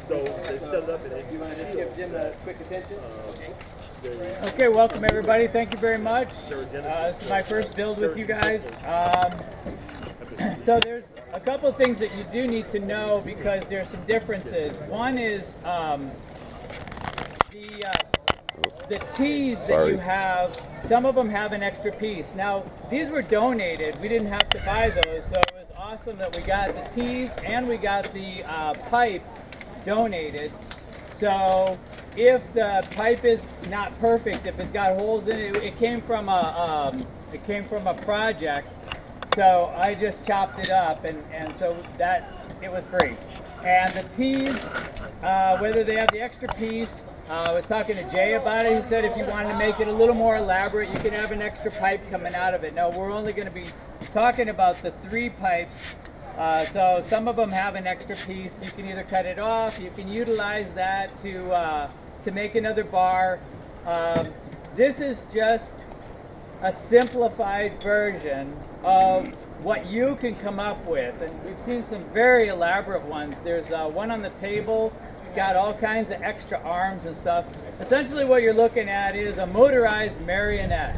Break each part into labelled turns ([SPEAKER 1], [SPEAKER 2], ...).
[SPEAKER 1] So they set it up and they
[SPEAKER 2] You want to just give Jim a quick attention?
[SPEAKER 3] Okay, welcome everybody. Thank you very much. This is my first build with you guys. So there's a couple of things that you do need to know because there's some differences. One is the tees that you have, some of them have an extra piece. Now, these were donated. We didn't have to buy those, so it was awesome that we got the tees and we got the pipe donated. So if the pipe is not perfect, if it's got holes in it, it came from a project. So I just chopped it up, and so that it was free. And the tees, whether they have the extra piece, I was talking to Jay about it. He said if you wanted to make it a little more elaborate, you could have an extra pipe coming out of it. No, we're only going to be talking about the 3 pipes. So some of them have an extra piece. You can either cut it off, you can utilize that to make another bar. This is just a simplified version of what you can come up with, and we've seen some very elaborate ones. There's one on the table. It's got all kinds of extra arms and stuff. Essentially what you're looking at is a motorized marionette,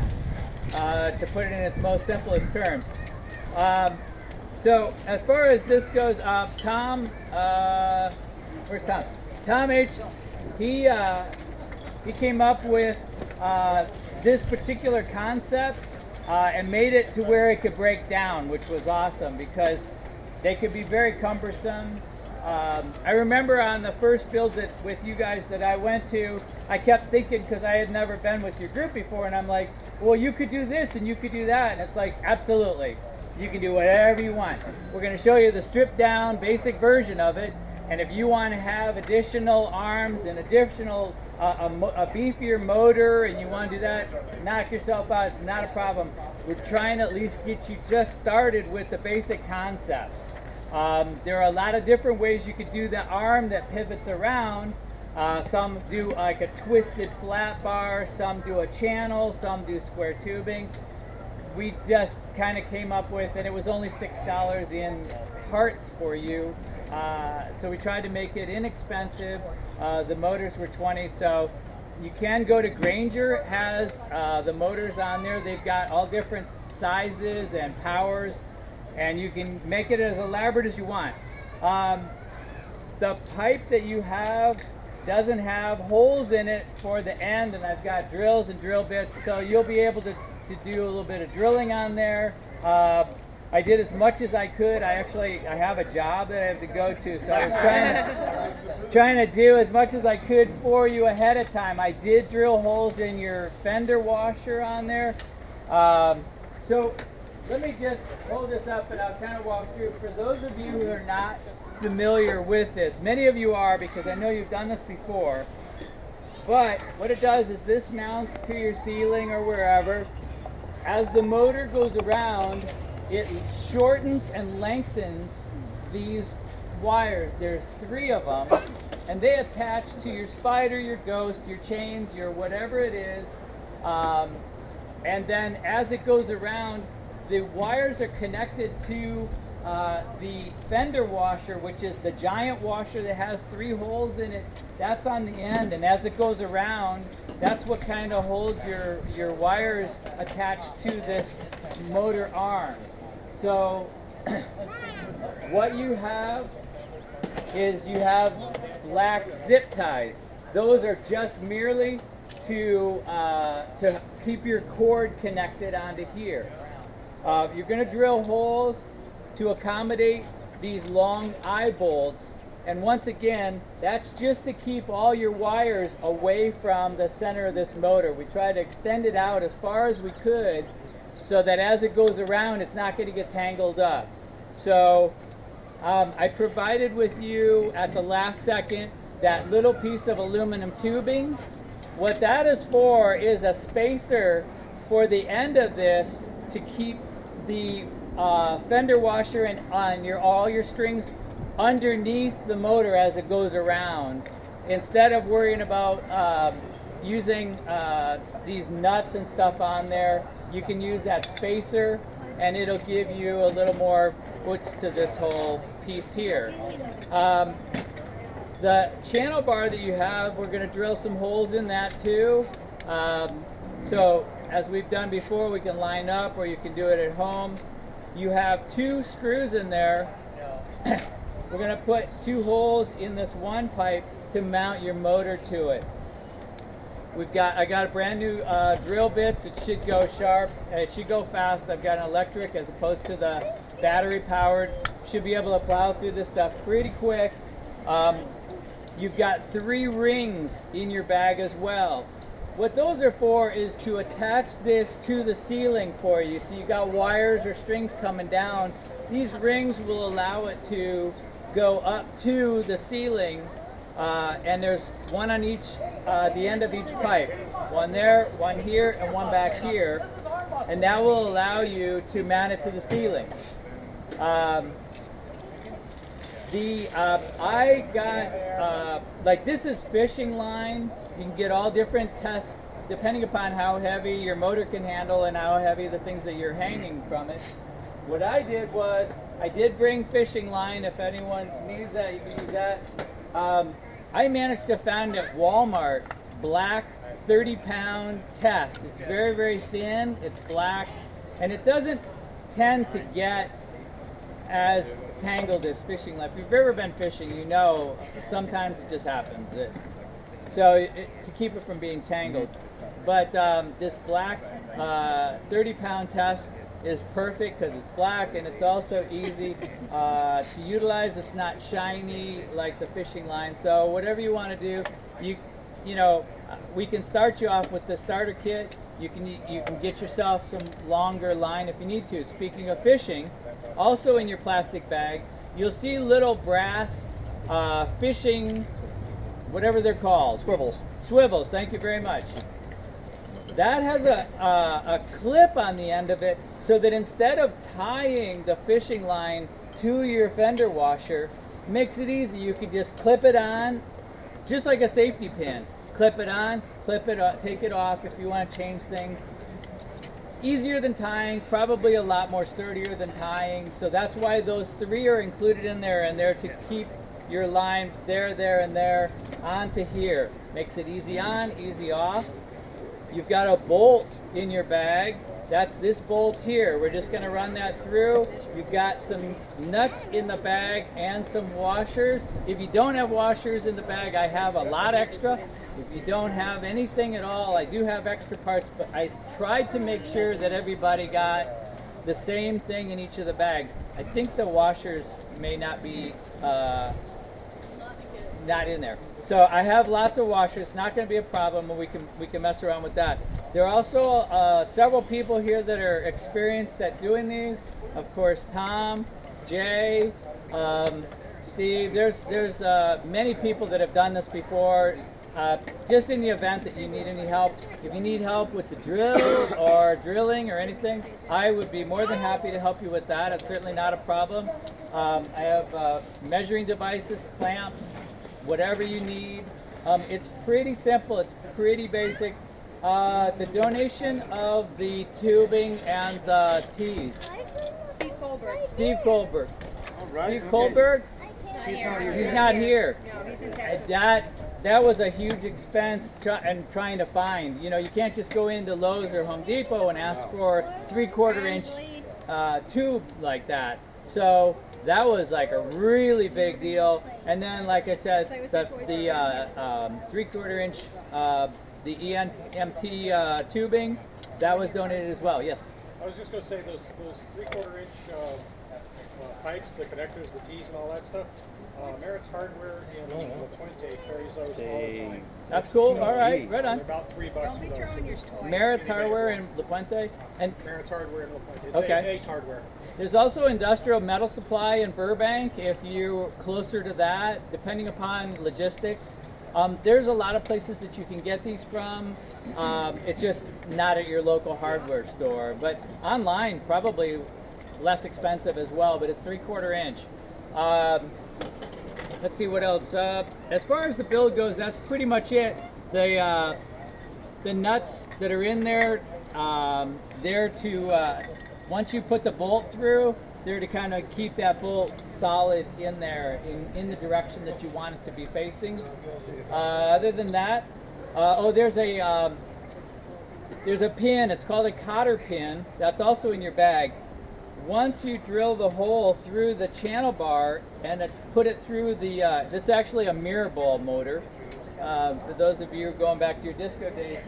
[SPEAKER 3] to put it in its most simplest terms. So as far as this goes, Tom, where's Tom? Tom H, he came up with this particular concept and made it to where it could break down, which was awesome because they could be very cumbersome. I remember on the first build with you guys that I went to, I kept thinking, because I had never been with your group before, and I'm like, well, you could do this and you could do that, and it's like, absolutely, you can do whatever you want. We're going to show you the stripped down basic version of it, and if you want to have additional arms and additional a beefier motor and you want to do that, knock yourself out, it's not a problem. We're trying to at least get you just started with the basic concepts. There are a lot of different ways you could do the arm that pivots around. Some do like a twisted flat bar, some do a channel, some do square tubing. We just kind of came up with, and it was only $6 in parts for you. So we tried to make it inexpensive. The motors were $20, so you can go to Granger. It has the motors on there. They've got all different sizes and powers, and you can make it as elaborate as you want. The pipe that you have doesn't have holes in it for the end, and I've got drills and drill bits, so you'll be able to do a little bit of drilling on there. I did as much as I could. I have a job that I have to go to, so I was trying to do as much as I could for you ahead of time. I did drill holes in your fender washer on there. So let me just hold this up and I'll kind of walk through. For those of you who are not familiar with this, many of you are because I know you've done this before, but what it does is this mounts to your ceiling or wherever. As the motor goes around, it shortens and lengthens these wires. There's 3 of them, and they attach to your spider, your ghost, your chains, your whatever it is. And then as it goes around, the wires are connected to the fender washer, which is the giant washer that has 3 holes in it. That's on the end, and as it goes around, that's what kind of holds your wires attached to this motor arm. So what you have is you have black zip ties. Those are just merely to keep your cord connected onto here. You're going to drill holes to accommodate these long eye bolts, and once again, that's just to keep all your wires away from the center of this motor. We try to extend it out as far as we could so that as it goes around, it's not going to get tangled up. So I provided with you at the last second that little piece of aluminum tubing. What that is for is a spacer for the end of this to keep the fender washer and all your strings underneath the motor as it goes around. Instead of worrying about using these nuts and stuff on there, you can use that spacer and it'll give you a little more push to this whole piece here. The channel bar that you have, we're going to drill some holes in that too. So as we've done before, we can line up, or you can do it at home. You have 2 screws in there. We're going to put 2 holes in this one pipe to mount your motor to it. I got a brand new drill bits. It should go sharp. It should go fast. I've got an electric as opposed to the battery powered. Should be able to plow through this stuff pretty quick. You've got 3 rings in your bag as well. What those are for is to attach this to the ceiling for you. So you got wires or strings coming down. These rings will allow it to go up to the ceiling, and there's one on each, the end of each pipe. One there, one here, and one back here. And that will allow you to mount it to the ceiling. I got, like this is fishing line. You can get all different tests depending upon how heavy your motor can handle and how heavy the things that you're hanging from it. What I did was, I did bring fishing line. If anyone needs that, you can use that. I managed to find at Walmart black 30-pound test. It's very, very thin, it's black, and it doesn't tend to get as tangled as fishing line. If you've ever been fishing, you know sometimes it just happens. To keep it from being tangled. But this black 30-pound test is perfect because it's black and it's also easy to utilize. It's not shiny like the fishing line. So whatever you want to do, you know, we can start you off with the starter kit. You can get yourself some longer line if you need to. Speaking of fishing, also in your plastic bag, you'll see little brass fishing, whatever they're called.
[SPEAKER 2] Swivels.
[SPEAKER 3] Swivels, thank you very much. That has a clip on the end of it so that instead of tying the fishing line to your fender washer, makes it easy. You can just clip it on, just like a safety pin. Clip it on, clip it up, take it off if you want to change things. Easier than tying, probably a lot more sturdier than tying. So that's why those 3 are included in there, and they're to keep your line there, and there onto here. Makes it easy on, easy off. You've got a bolt in your bag. That's this bolt here. We're just going to run that through. You've got some nuts in the bag and some washers. If you don't have washers in the bag, I have a lot extra. If you don't have anything at all, I do have extra parts, but I tried to make sure that everybody got the same thing in each of the bags. I think the washers may not be not in there. So I have lots of washers. It's not going to be a problem, and we can mess around with that. There are also several people here that are experienced at doing these. Of course, Tom, Jay, Steve. There's many people that have done this before. Just in the event that you need any help, if you need help with the drill or drilling or anything, I would be more than happy to help you with that. It's certainly not a problem. I have measuring devices, clamps, whatever you need. It's pretty simple. It's pretty basic. The donation of the tubing and the tees.
[SPEAKER 1] Steve Kohlberg.
[SPEAKER 3] Steve Kohlberg.
[SPEAKER 2] All right.
[SPEAKER 3] Steve Kohlberg?
[SPEAKER 2] He's not here.
[SPEAKER 3] He's not here.
[SPEAKER 1] No, he's in Texas.
[SPEAKER 3] That was a huge expense trying to find. You know, you can't just go into Lowe's or Home Depot and ask for 3/4 inch tube like that. So that was like a really big deal. And then, like I said, the 3/4 inch, the EMT tubing, that was donated as well. Yes.
[SPEAKER 4] I was just going to say those 3/4 inch pipes, the connectors, the T's, and all that stuff. Merritt's Hardware in La Puente carries those all the time.
[SPEAKER 3] That's cool. All right, right on.
[SPEAKER 4] They're about $3
[SPEAKER 1] Don't
[SPEAKER 4] for
[SPEAKER 1] be
[SPEAKER 4] those.
[SPEAKER 1] throwing your toys.
[SPEAKER 3] Merritt's Hardware in La Puente, and
[SPEAKER 4] Merritt's Hardware in La Puente. It's
[SPEAKER 3] Okay.
[SPEAKER 4] Ace Hardware.
[SPEAKER 3] there's also Industrial Metal Supply in Burbank. If you're closer to that, depending upon logistics, there's a lot of places that you can get these from. It's just not at your local hardware store, but online probably less expensive as well. But it's 3/4 inch. Let's see what else. As far as the build goes, that's pretty much it. The nuts that are in there, they're to once you put the bolt through, they're to kind of keep that bolt solid in there, in the direction that you want it to be facing. Other than that, oh, there's a pin. It's called a cotter pin. That's also in your bag. Once you drill the hole through the channel bar and put it through the, it's actually a mirror ball motor. For those of you going back to your disco days,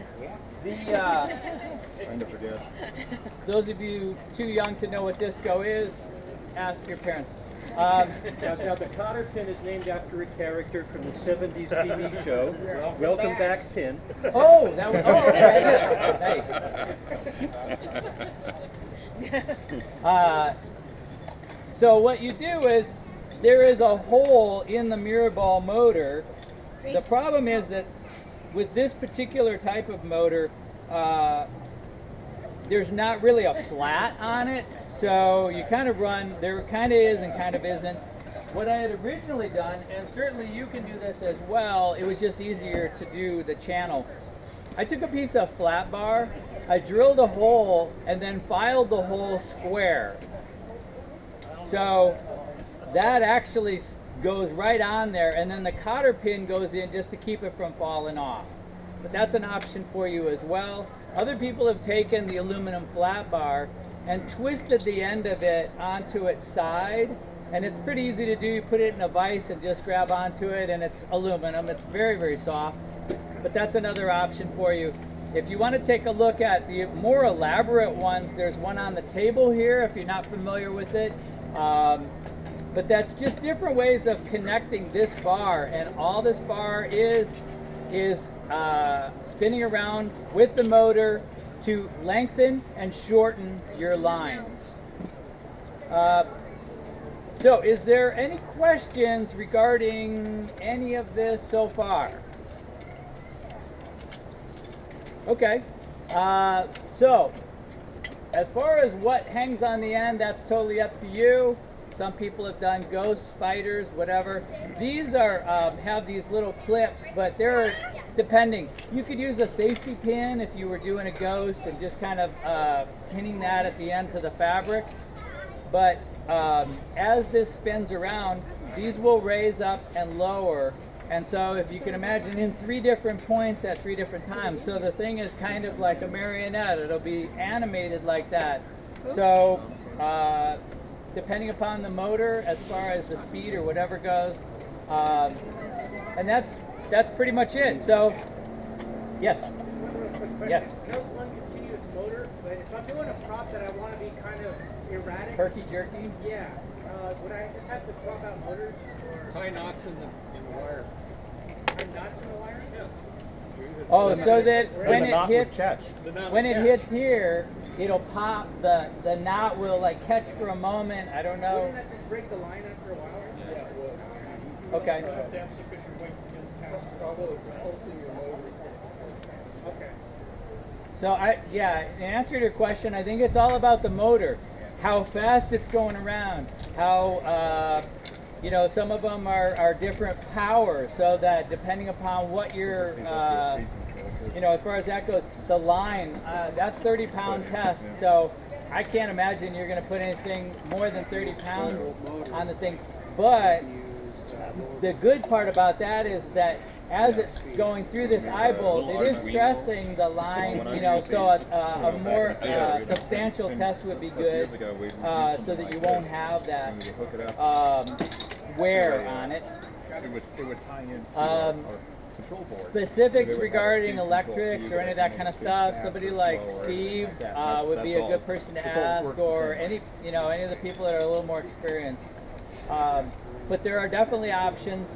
[SPEAKER 2] Trying to forget.
[SPEAKER 3] those of you too young to know what disco is, ask your parents.
[SPEAKER 5] Now the cotter pin is named after a character from the 70s TV show, Welcome Back Pin.
[SPEAKER 3] Oh, that was, oh, okay, nice. So what you do is, there is a hole in the mirror ball motor. The problem is that with this particular type of motor, there's not really a flat on it, so you kind of run, there kind of is and kind of isn't. What I had originally done, and certainly you can do this as well, it was just easier to do the channel. I took a piece of flat bar, I drilled a hole, and then filed the hole square. So that actually goes right on there, and then the cotter pin goes in just to keep it from falling off. But that's an option for you as well. Other people have taken the aluminum flat bar and twisted the end of it onto its side, and it's pretty easy to do. You put it in a vise and just grab onto it, and it's aluminum. It's very, very soft, but that's another option for you. If you want to take a look at the more elaborate ones, there's one on the table here if you're not familiar with it. But that's just different ways of connecting this bar, and all this bar is spinning around with the motor to lengthen and shorten your lines. So is there any questions regarding any of this so far? Okay, so as far as what hangs on the end, that's totally up to you. Some people have done ghost spiders, whatever. These are have these little clips, but they're depending. You could use a safety pin if you were doing a ghost and just kind of pinning that at the end to the fabric. But as this spins around, these will raise up and lower. And so if you can imagine, in 3 different points at 3 different times. So the thing is kind of like a marionette. It'll be animated like that. So depending upon the motor, as far as the speed or whatever goes, and that's pretty much it. So, yes, yes.
[SPEAKER 5] No one continuous motor, but if I'm doing a prop that I want to be kind of erratic,
[SPEAKER 3] Herky jerky.
[SPEAKER 5] yeah, would I just have to swap out motors or
[SPEAKER 4] Tie knots in the wire.
[SPEAKER 5] tie nuts in the wire?
[SPEAKER 4] Yeah.
[SPEAKER 3] Oh, so that when
[SPEAKER 2] the
[SPEAKER 3] it
[SPEAKER 2] knot would
[SPEAKER 3] hits,
[SPEAKER 2] catch.
[SPEAKER 3] when it hits here, it'll pop. The knot will like catch for a moment. I don't know.
[SPEAKER 5] Wouldn't that just break the line after a while?
[SPEAKER 4] Yeah.
[SPEAKER 3] Okay.
[SPEAKER 4] You have to have sufficient weight to get past probably pulsing your motor.
[SPEAKER 5] Okay.
[SPEAKER 3] So in answer to your question, I think it's all about the motor, how fast it's going around, how you know, some of them are different power, so that depending upon what your you know, as far as that goes, the line, that's 30-pound test, so I can't imagine you're going to put anything more than 30 pounds on the thing. But the good part about that is that as it's going through this eye bolt, it is stressing the line, you know, so a more substantial test would be good, so that you won't have that wear on it.
[SPEAKER 2] It would tie in control board.
[SPEAKER 3] Specifics regarding electrics or any of that kind of stuff, somebody like Steve would be a good person to ask, or any of the people that are a little more experienced. But there are definitely options.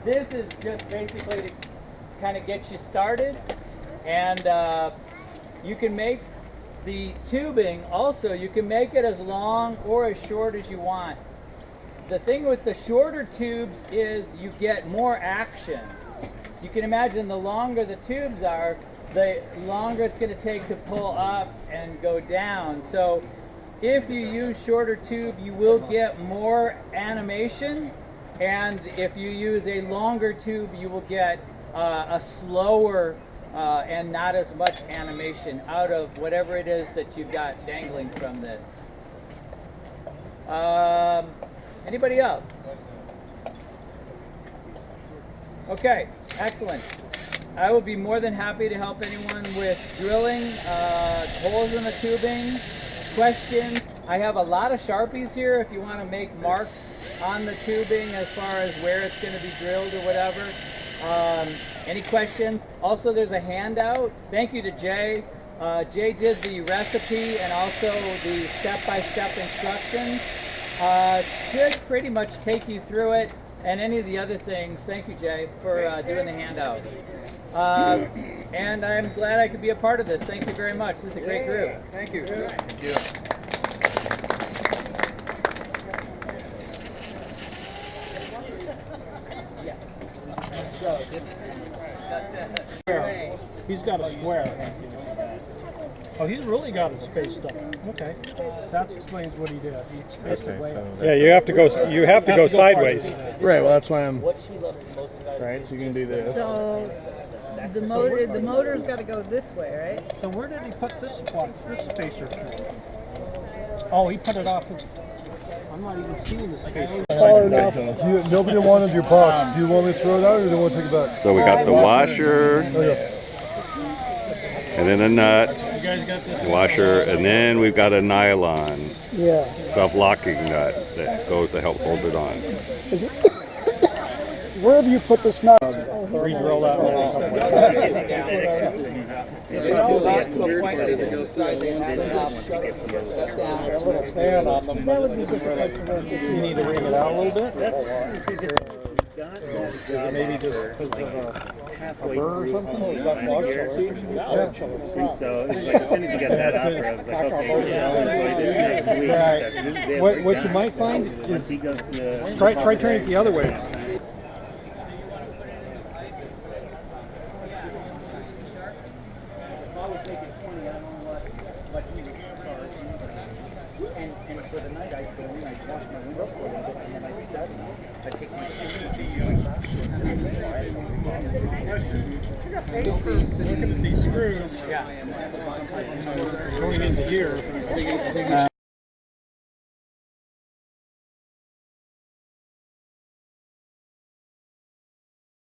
[SPEAKER 3] This is just basically to kind of get you started, and you can make the tubing also, you can make it as long or as short as you want. The thing with the shorter tubes is you get more action. You can imagine the longer the tubes are, the longer it's going to take to pull up and go down. So if you use shorter tube, you will get more animation, and if you use a longer tube, you will get a slower and not as much animation out of whatever it is that you've got dangling from this. Anybody else? Okay, excellent. I will be more than happy to help anyone with drilling, holes in the tubing, questions. I have a lot of Sharpies here if you want to make marks on the tubing as far as where it's going to be drilled or whatever. Any questions? Also, there's a handout. Thank you to Jay. Jay did the recipe and also the step-by-step instructions. Should pretty much take you through it and any of the other things. Thank you, Jay, for doing the handout. And I'm glad I could be a part of this. Thank you very much. This is a great group.
[SPEAKER 4] Thank you.
[SPEAKER 2] Thank you.
[SPEAKER 3] Yes. So, that's it.
[SPEAKER 6] He's got a square. Oh, he's really got it spaced up. Okay, that explains what he did. He spaced it way up.
[SPEAKER 5] Yeah, you have to go. You have to go sideways.
[SPEAKER 7] Right. Well, that's why I'm.
[SPEAKER 3] What she loves the most about
[SPEAKER 7] Right. So you can do this.
[SPEAKER 1] So the motor's got to go this way, right?
[SPEAKER 6] So where did he put this spot, this spacer through? Oh, he put it off his. I'm not even seeing the spacer.
[SPEAKER 7] Far enough.
[SPEAKER 8] Nobody wanted your box. Do you want me to throw it out or do you want to take it back?
[SPEAKER 9] So we got the washer,
[SPEAKER 8] Okay.
[SPEAKER 9] and then a nut, the washer, and then we've got a nylon
[SPEAKER 7] Yeah.
[SPEAKER 9] self-locking nut that goes to help hold it on.
[SPEAKER 7] Where have you put this nut?
[SPEAKER 6] Re-drill that one a couple
[SPEAKER 7] That would be difficult to work with.
[SPEAKER 6] You need to ring it out a little bit? Maybe just because of a burr or something?
[SPEAKER 10] And so it's like, as soon as you get that out, I was like, okay, this next week.
[SPEAKER 6] Right. What you might find is
[SPEAKER 10] He goes to
[SPEAKER 6] try turning it the other way.
[SPEAKER 3] And for the night, I'd go in, I'd wash my windows for a little bit, and then I'd study. I'd take my
[SPEAKER 6] Looking at these screws
[SPEAKER 3] yeah.
[SPEAKER 6] going into here.